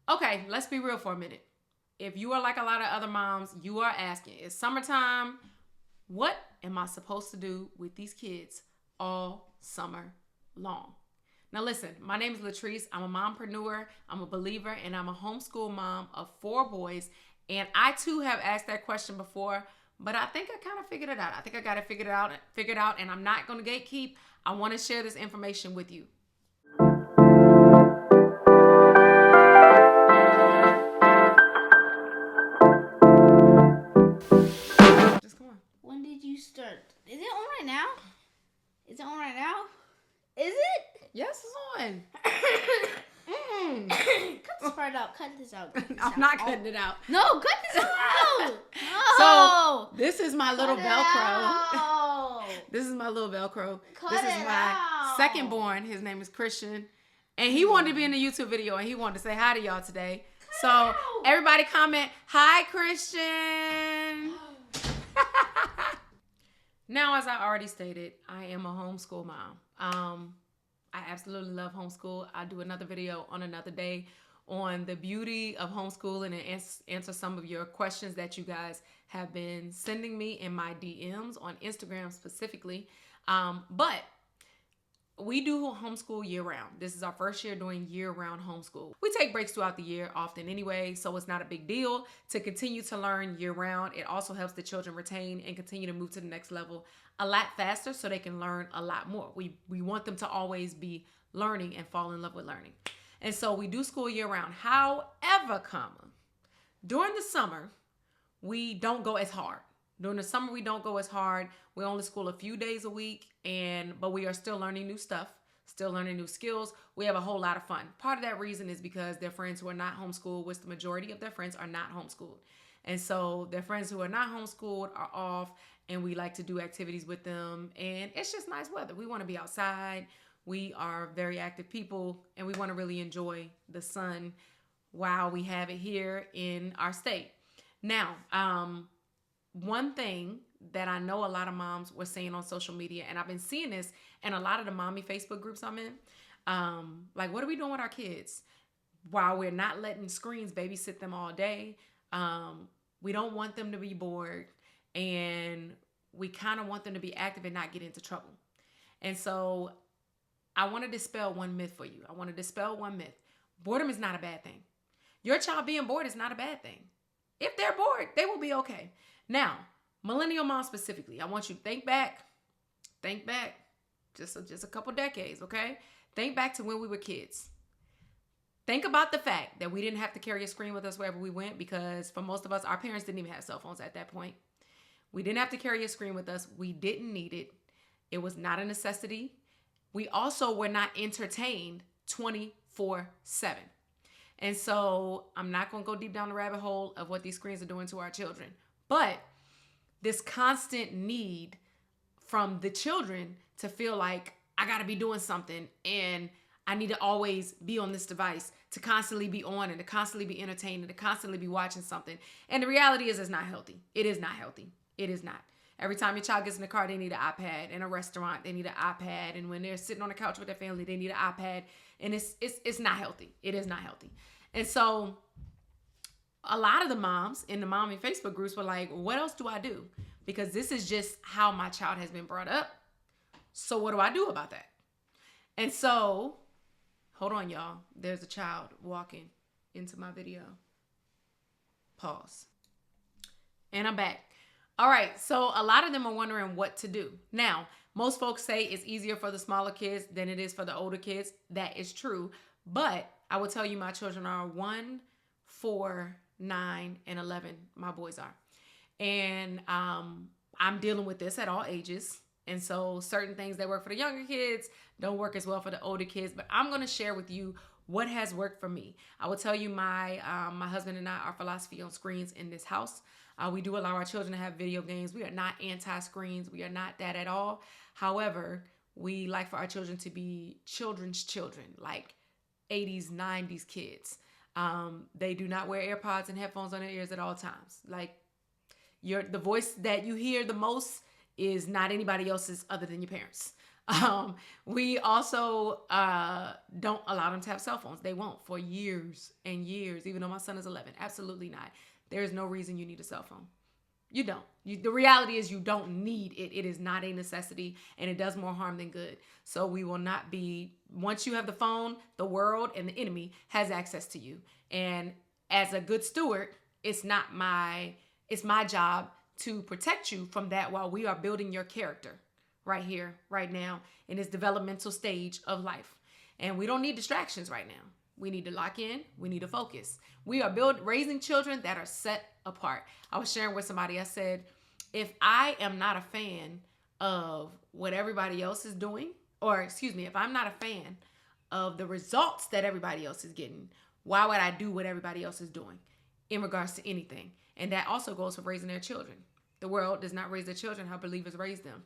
Okay, let's be real for a minute. If you are like a lot of other moms, you are asking, it's summertime. What am I supposed to do with these kids all summer long? Now listen, my name is Latrice. I'm a mompreneur, I'm a believer, and I'm a homeschool mom of 4 boys. And I too have asked that question before, but I think I kind of figured it out. I think I got it figured out, and I'm not going to gatekeep. I want to share this information with you. Just come on. When did you start? Is it on right now? Is it on right now? Is it? Yes, it's on. Cut this part out. Cut this out. I'm not cutting it out. No, cut this out. No. So this is my little Cut Velcro. it out. This is my little Velcro. Cut This is it my out. second born. His name is Christian. And he wanted to be in the YouTube video and he wanted to say hi to y'all today. So everybody comment, hi Christian. Now, as I already stated, I am a homeschool mom. I absolutely love homeschool. I'll do another video on another day on the beauty of homeschooling and answer some of your questions that you guys have been sending me in my DMs on Instagram specifically. But we do homeschool year round. This is our first year doing year round homeschool. We take breaks throughout the year often anyway, so it's not a big deal to continue to learn year round. It also helps the children retain and continue to move to the next level a lot faster so they can learn a lot more. We want them to always be learning and fall in love with learning. And so we do school year round. However, during the summer, we don't go as hard. During the summer, we don't go as hard. We only school a few days a week, but we are still learning new stuff, still learning new skills. We have a whole lot of fun. Part of that reason is because their friends who are not homeschooled, which the majority of their friends are not homeschooled. And so their friends who are not homeschooled are off, and we like to do activities with them. And it's just nice weather. We want to be outside. We are very active people, and we want to really enjoy the sun while we have it here in our state. Now, one thing that I know a lot of moms were saying on social media, and I've been seeing this in a lot of the mommy Facebook groups I'm in, like, what are we doing with our kids while we're not letting screens babysit them all day? We don't want them to be bored, and we kind of want them to be active and not get into trouble. And so I want to dispel one myth for you. I want to dispel one myth. Boredom is not a bad thing. Your child being bored is not a bad thing. If they're bored, they will be okay. Now, millennial moms specifically, I want you to think back, just a couple decades, okay? Think back to when we were kids. Think about the fact that we didn't have to carry a screen with us wherever we went, because for most of us, our parents didn't even have cell phones at that point. We didn't have to carry a screen with us. We didn't need it. It was not a necessity. We also were not entertained 24/7. And so I'm not going to go deep down the rabbit hole of what these screens are doing to our children. But this constant need from the children to feel like I got to be doing something and I need to always be on this device, to constantly be on and to constantly be entertained and to constantly be watching something. And the reality is it's not healthy. It is not healthy. It is not. Every time your child gets in the car, they need an iPad. In a restaurant, they need an iPad. And when they're sitting on the couch with their family, they need an iPad. And it's not healthy. It is not healthy. And so a lot of the moms in the mommy Facebook groups were like, what else do I do? Because this is just how my child has been brought up. So what do I do about that? And so, hold on, y'all. There's a child walking into my video. Pause. And I'm back. All right, so a lot of them are wondering what to do. Now, most folks say it's easier for the smaller kids than it is for the older kids. That is true. But I will tell you, my children are 1, 4, 9, and 11. My boys are. And I'm dealing with this at all ages. And so certain things that work for the younger kids don't work as well for the older kids. But I'm going to share with you what has worked for me. I will tell you my husband and I, our philosophy on screens in this house. We do allow our children to have video games. We are not anti-screens. We are not that at all. However, we like for our children to be children's children, like 80s, 90s kids. They do not wear AirPods and headphones on their ears at all times. Like the voice that you hear the most is not anybody else's other than your parents. We also don't allow them to have cell phones. They won't for years and years, even though my son is 11. Absolutely not. There's no reason you need a cell phone. You don't. The reality is you don't need it. It is not a necessity, and it does more harm than good. So we will not be, once you have the phone, the world and the enemy has access to you. And as a good steward, it's my job to protect you from that while we are building your character right here, right now, in this developmental stage of life. And we don't need distractions right now. We need to lock in. We need to focus. We are raising children that are set apart. I was sharing with somebody, I said, if I am not a fan of what everybody else is doing, or excuse me, if I'm not a fan of the results that everybody else is getting, why would I do what everybody else is doing in regards to anything? And that also goes for raising their children. The world does not raise their children how believers raise them.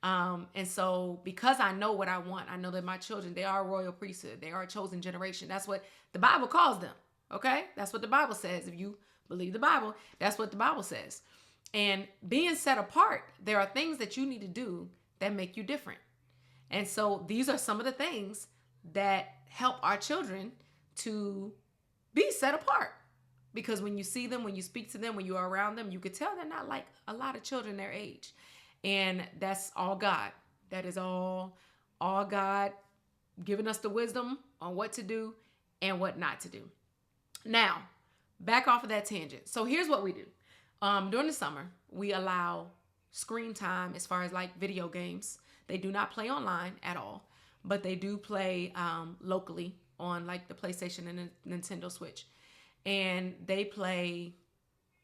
And so because I know what I want, I know that my children, they are a royal priesthood. They are a chosen generation. That's what the Bible calls them. Okay. That's what the Bible says. If you believe the Bible, that's what the Bible says. And being set apart, there are things that you need to do that make you different. And so these are some of the things that help our children to be set apart. Because when you see them, when you speak to them, when you are around them, you could tell they're not like a lot of children their age. And that's all God. That is all God giving us the wisdom on what to do and what not to do. Now, back off of that tangent. So here's what we do. During the summer, we allow screen time as far as like video games. They do not play online at all, but they do play locally on like the PlayStation and the Nintendo Switch. And they play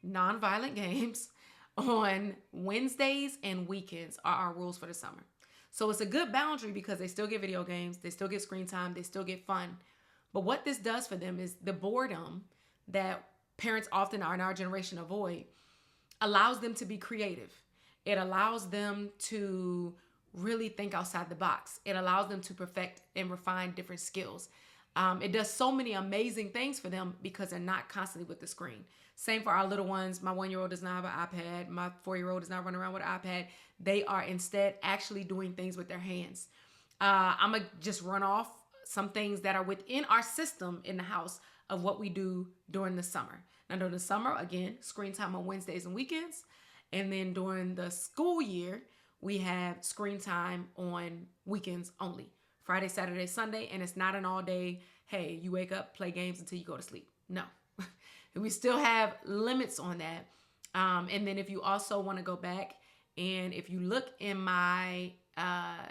non-violent games on Wednesdays and weekends are our rules for the summer. So it's a good boundary because they still get video games, they still get screen time, they still get fun. But what this does for them is the boredom that parents often are in our generation avoid allows them to be creative. It allows them to really think outside the box. It allows them to perfect and refine different skills. It does so many amazing things for them because they're not constantly with the screen. Same for our little ones. My 1-year-old does not have an iPad. My 4-year-old does not run around with an iPad. They are instead actually doing things with their hands. I'm going to just run off some things that are within our system in the house of what we do during the summer. Now, during the summer, again, screen time on Wednesdays and weekends. And then during the school year, we have screen time on weekends only. Friday, Saturday, Sunday, and it's not an all day, hey, you wake up, play games until you go to sleep. No. We still have limits on that. And then if you also want to go back and if you look in my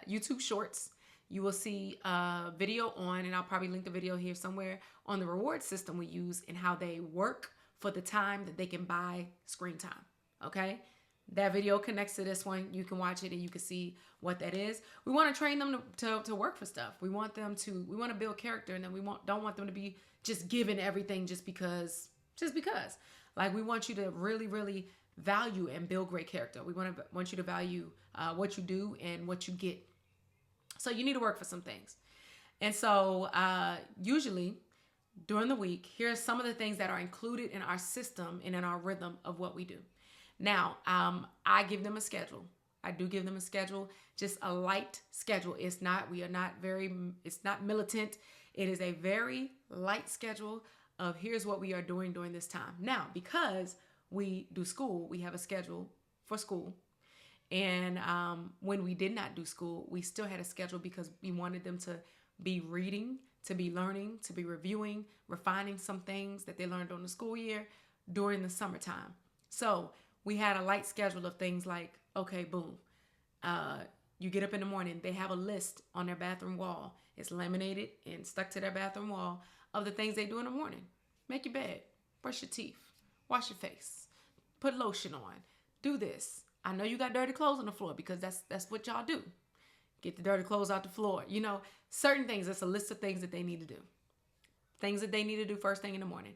YouTube shorts, you will see a video on, and I'll probably link the video here somewhere, on the reward system we use and how they work for the time that they can buy screen time. Okay? That video connects to this one. You can watch it and you can see what that is. We want to train them to work for stuff. We want to build character, and then don't want them to be just given everything just because. Like, we want you to really, really value and build great character. We want you to value what you do and what you get. So you need to work for some things. And so usually during the week, here are some of the things that are included in our system and in our rhythm of what we do. Now, I give them a schedule. I do give them a schedule, just a light schedule. It's not militant. It is a very light schedule of here's what we are doing during this time. Now, because we do school, we have a schedule for school. And when we did not do school, we still had a schedule because we wanted them to be reading, to be learning, to be reviewing, refining some things that they learned on the school year during the summertime. So we had a light schedule of things like, okay, boom. You get up in the morning, they have a list on their bathroom wall. It's laminated and stuck to their bathroom wall of the things they do in the morning. Make your bed, brush your teeth, wash your face, put lotion on, do this. I know you got dirty clothes on the floor because that's what y'all do. Get the dirty clothes out the floor. You know, certain things, it's a list of things that they need to do. Things that they need to do first thing in the morning.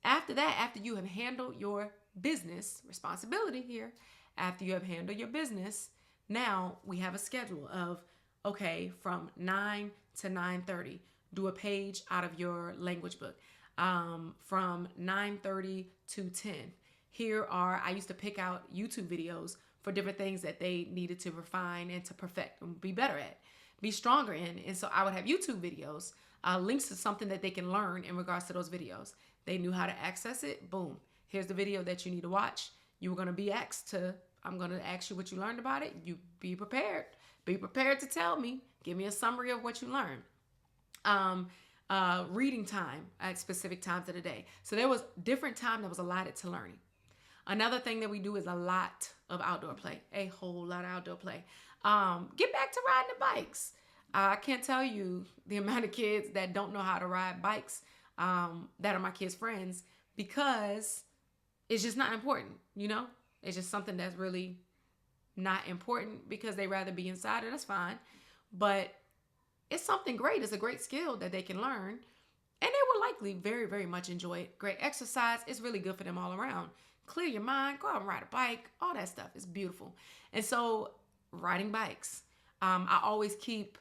After that, after you have handled your business, responsibility here, after you have handled your business, now we have a schedule of, okay, from 9 to 9:30, do a page out of your language book. From 9:30 to 10. I used to pick out YouTube videos for different things that they needed to refine and to perfect and be better at. be stronger in. And so I would have YouTube videos, links to something that they can learn in regards to those videos. They knew how to access it. Boom. Here's the video that you need to watch. You were going to be asked to, I'm going to ask you what you learned about it. You be prepared. Be prepared to tell me. Give me a summary of what you learned. Reading time at specific times of the day. So there was different time that was allotted to learning. Another thing that we do is a lot of outdoor play, a whole lot of outdoor play. Get back to riding the bikes. I can't tell you the amount of kids that don't know how to ride bikes that are my kids' friends, because it's just not important, you know? It's just something that's really not important because they rather be inside, and that's fine. But it's something great. It's a great skill that they can learn, and they will likely very, very much enjoy it. Great exercise. It's really good for them all around. Clear your mind, go out and ride a bike, all that stuff is beautiful. And so riding bikes, I always keep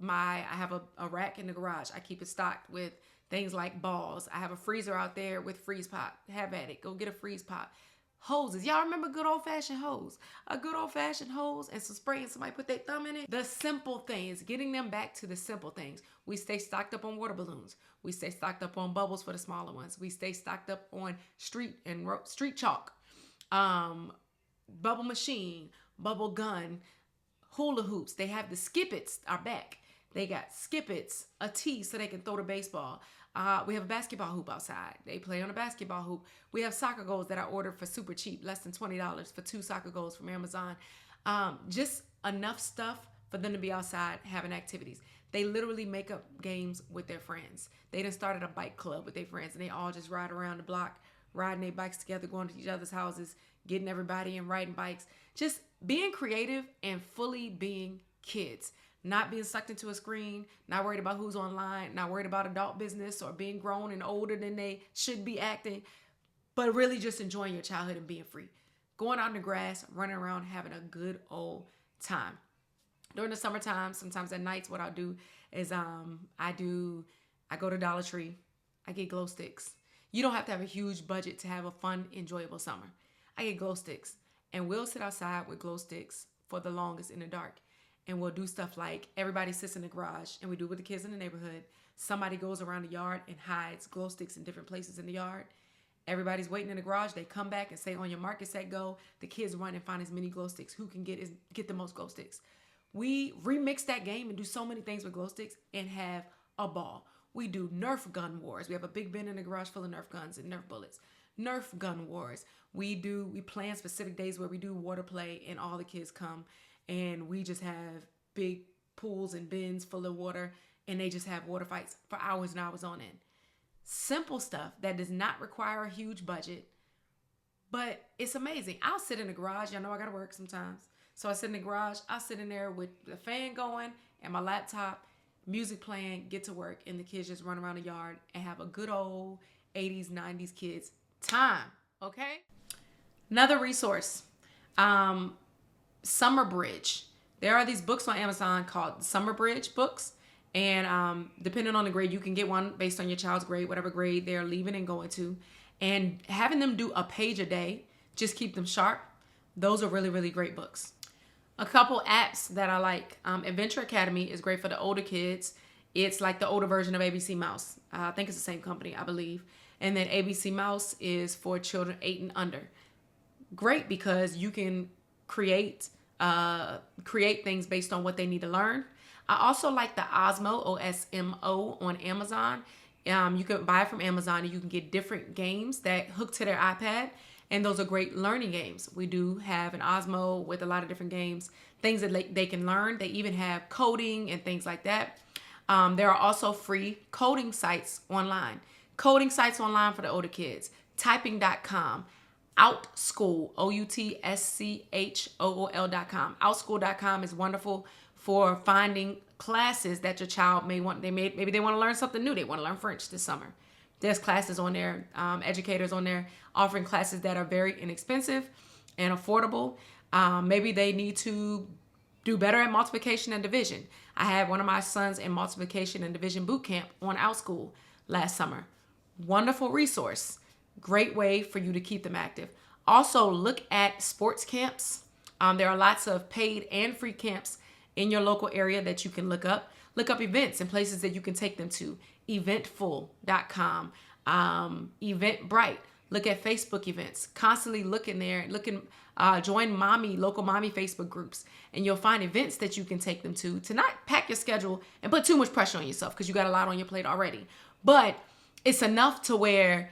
I have a rack in the garage. I keep it stocked with things like balls. I have a freezer out there with freeze pop. Have at it. Go get a freeze pop. Hoses. Y'all remember good old-fashioned hose? A good old-fashioned hose and some spray and somebody put their thumb in it. The simple things, getting them back to the simple things. We stay stocked up on water balloons. We stay stocked up on bubbles for the smaller ones. We stay stocked up on street chalk, bubble machine, bubble gun, hula hoops. They have the skippets are back. They got skippets, a tee so they can throw the baseball. We have a basketball hoop outside. They play on a basketball hoop. We have soccer goals that I ordered for super cheap, less than $20 for 2 soccer goals from Amazon. Just enough stuff for them to be outside having activities. They literally make up games with their friends. They done started a bike club with their friends, and they all just ride around the block, riding their bikes together, going to each other's houses, getting everybody in, riding bikes. Just being creative and fully being kids. Not being sucked into a screen, not worried about who's online, not worried about adult business or being grown and older than they should be acting, but really just enjoying your childhood and being free. Going out in the grass, running around, having a good old time. During the summertime, sometimes at nights, what I'll do is I go to Dollar Tree, I get glow sticks. You don't have to have a huge budget to have a fun, enjoyable summer. I get glow sticks, and we'll sit outside with glow sticks for the longest in the dark. And we'll do stuff like everybody sits in the garage, and we do it with the kids in the neighborhood. Somebody goes around the yard and hides glow sticks in different places in the yard. Everybody's waiting in the garage. They come back and say, on your mark, set, go. The kids run and find as many glow sticks. Who can get the most glow sticks? We remix that game and do so many things with glow sticks and have a ball. We do Nerf gun wars. We have a big bin in the garage full of Nerf guns and Nerf bullets. Nerf gun wars. We plan specific days where we do water play and all the kids come. And we just have big pools and bins full of water, and they just have water fights for hours and hours on end. Simple stuff that does not require a huge budget, but it's amazing. I'll sit in the garage. Y'all know I gotta work sometimes. So I sit in the garage. I'll sit in there with the fan going and my laptop, music playing, get to work, and the kids just run around the yard and have a good old 80s, 90s kids time, okay? Another resource. Summer Bridge. There are these books on Amazon called Summer Bridge books, and depending on the grade, you can get one based on your child's grade, whatever grade they're leaving and going to, and having them do a page a day, just keep them sharp. Those are really, really great books. A couple apps that I like. Adventure Academy is great for the older kids. It's like the older version of ABC Mouse. I think it's the same company, I believe. And then ABC Mouse is for children 8 and under. Great because you can create things based on what they need to learn. I also like the Osmo, O-S-M-O, on Amazon. You can buy it from Amazon, and you can get different games that hook to their iPad, and those are great learning games. We do have an Osmo with a lot of different games, things that they can learn. They even have coding and things like that. There are also free coding sites online. Coding sites online for the older kids. Typing.com. Outschool, OUTSCHOOL.com. Outschool.com is wonderful for finding classes that your child may want. Maybe they want to learn something new. They want to learn French this summer. There's classes on there, educators on there offering classes that are very inexpensive and affordable. Maybe they need to do better at multiplication and division. I had one of my sons in multiplication and division boot camp on Outschool last summer. Wonderful resource. Great way for you to keep them active. Also, look at sports camps. There are lots of paid and free camps in your local area that you can look up. Look up events and places that you can take them to. Eventful.com, Eventbrite. Look at Facebook events. Constantly look in there. Join local mommy Facebook groups, and you'll find events that you can take them to not pack your schedule and put too much pressure on yourself because you got a lot on your plate already. But it's enough to where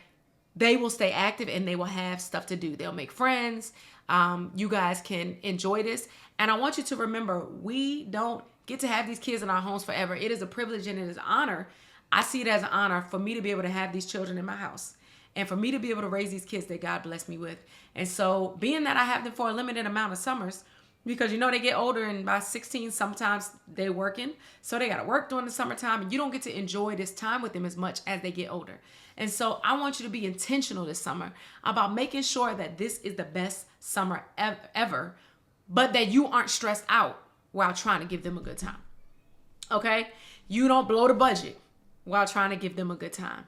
they will stay active and they will have stuff to do. They'll make friends. You guys can enjoy this. And I want you to remember, we don't get to have these kids in our homes forever. It is a privilege and it is an honor. I see it as an honor for me to be able to have these children in my house and for me to be able to raise these kids that God blessed me with. And so being that I have them for a limited amount of summers, because they get older and by 16, sometimes they're working. So they got to work during the summertime and you don't get to enjoy this time with them as much as they get older. And so I want you to be intentional this summer about making sure that this is the best summer ever, but that you aren't stressed out while trying to give them a good time. Okay? You don't blow the budget while trying to give them a good time.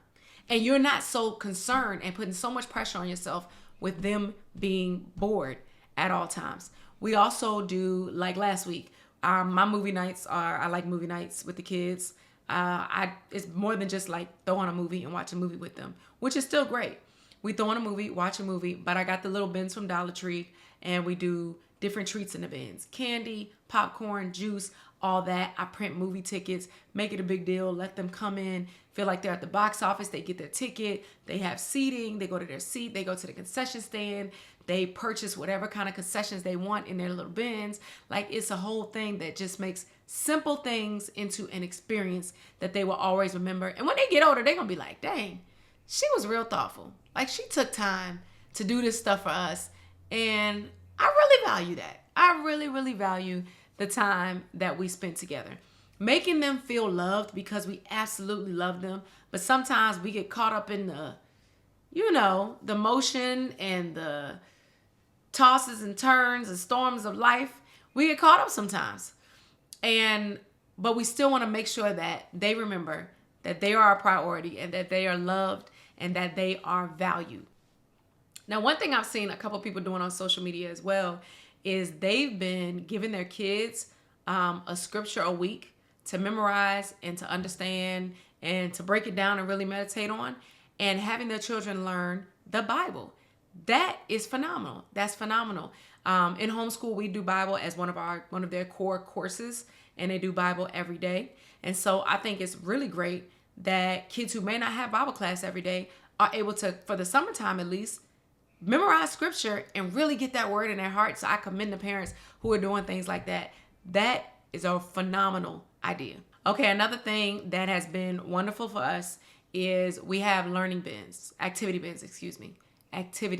And you're not so concerned and putting so much pressure on yourself with them being bored at all times. We also do, like last week, my movie nights I like movie nights with the kids. It's more than just like throw on a movie and watch a movie with them, which is still great. We throw on a movie, watch a movie, but I got the little bins from Dollar Tree and we do different treats in the bins. Candy, popcorn, juice, all that. I print movie tickets, make it a big deal, let them come in, feel like they're at the box office, they get their ticket, they have seating, they go to their seat, they go to the concession stand, they purchase whatever kind of concessions they want in their little bins. Like, it's a whole thing that just makes simple things into an experience that they will always remember. And when they get older, they're going to be like, dang, she was real thoughtful. Like, she took time to do this stuff for us. And I really value that. I really, really value the time that we spent together. Making them feel loved because we absolutely love them. But sometimes we get caught up in the motion and the tosses and turns and storms of life. We get caught up sometimes. But we still want to make sure that they remember that they are a priority and that they are loved and that they are valued. Now, one thing I've seen a couple people doing on social media as well is they've been giving their kids a scripture a week to memorize and to understand and to break it down and really meditate on, and having their children learn the Bible. That is phenomenal. That's phenomenal. In homeschool, we do Bible as one of their core courses, and they do Bible every day. And so I think it's really great that kids who may not have Bible class every day are able to, for the summertime at least, memorize scripture and really get that word in their heart. So I commend the parents who are doing things like that. That is a phenomenal idea. Okay, another thing that has been wonderful for us is we have activity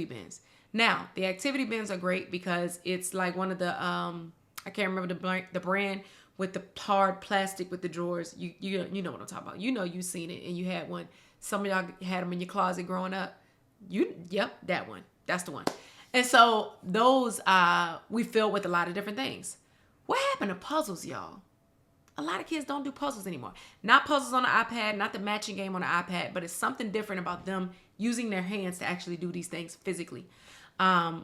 bins. Now, the activity bins are great because it's like one of the, I can't remember the brand with the hard plastic with the drawers. You know what I'm talking about. You've seen it and you had one. Some of y'all had them in your closet growing up. Yep, that one. That's the one. And so those we fill with a lot of different things. What happened to puzzles, y'all? A lot of kids don't do puzzles anymore. Not puzzles on the iPad, not the matching game on the iPad, but it's something different about them using their hands to actually do these things physically.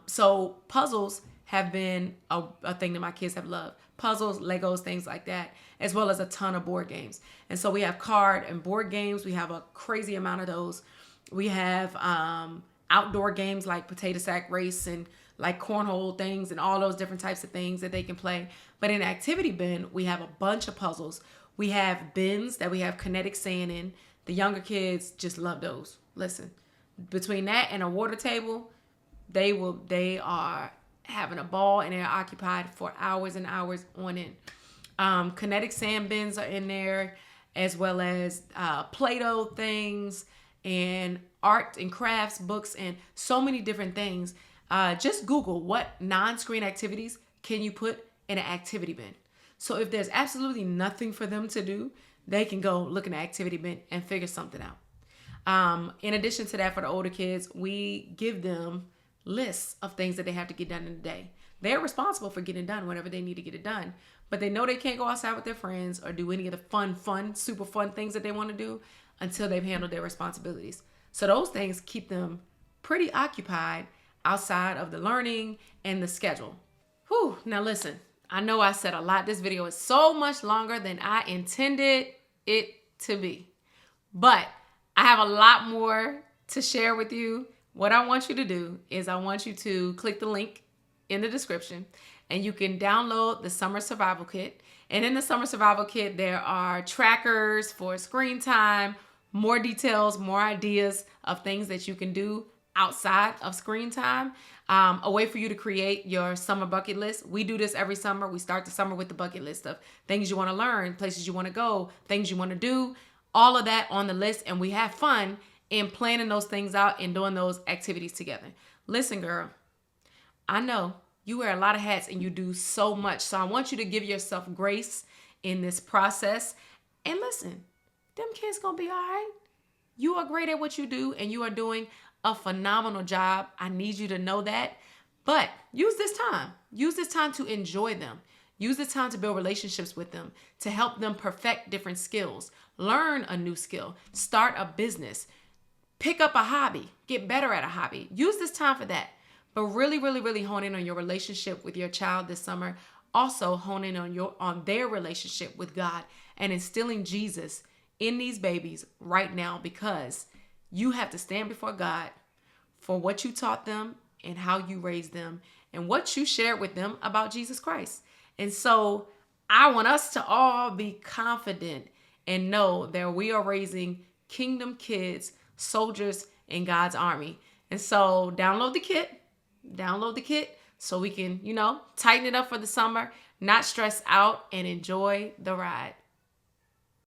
So puzzles have been a thing that my kids have loved. Puzzles, Legos, things like that, as well as a ton of board games. And so we have card and board games. We have a crazy amount of those. We have outdoor games like potato sack race and like cornhole things and all those different types of things that they can play. But in activity bin, we have a bunch of puzzles. We have bins that we have kinetic sand in. The younger kids just love those. Listen, between that and a water table, they are having a ball and they're occupied for hours and hours on end. Kinetic sand bins are in there, as well as Play-Doh things and art and crafts books and so many different things. Just Google what non-screen activities can you put in an activity bin. So if there's absolutely nothing for them to do, they can go look in the activity bin and figure something out. In addition to that, for the older kids, we give them lists of things that they have to get done in the day. They're responsible for getting done whenever they need to get it done, but they know they can't go outside with their friends or do any of the super fun things that they want to do until they've handled their responsibilities. So those things keep them pretty occupied outside of the learning and the schedule. Whew. Now listen, I know I said a lot. This video is so much longer than I intended it to be. But I have a lot more to share with you. What I want you to do is I want you to click the link in the description and you can download the Summer Survival Kit. And in the Summer Survival Kit, there are trackers for screen time, more details, more ideas of things that you can do outside of screen time, a way for you to create your summer bucket list. We do this every summer. We start the summer with the bucket list of things you want to learn, places you want to go, things you want to do, all of that on the list. And we have fun in planning those things out and doing those activities together. Listen, girl, I know you wear a lot of hats and you do so much. So I want you to give yourself grace in this process. And listen, them kids gonna be all right. You are great at what you do and you are doing a phenomenal job. I need you to know that. But use this time. Use this time to enjoy them. Use this time to build relationships with them, to help them perfect different skills, learn a new skill, start a business, pick up a hobby, get better at a hobby. Use this time for that. But really, really, really hone in on your relationship with your child this summer. Also hone in on their relationship with God and instilling Jesus in these babies right now, because you have to stand before God for what you taught them and how you raised them and what you shared with them about Jesus Christ. And so I want us to all be confident and know that we are raising kingdom kids, soldiers in God's army. And so download the kit so we can, tighten it up for the summer, not stress out, and enjoy the ride.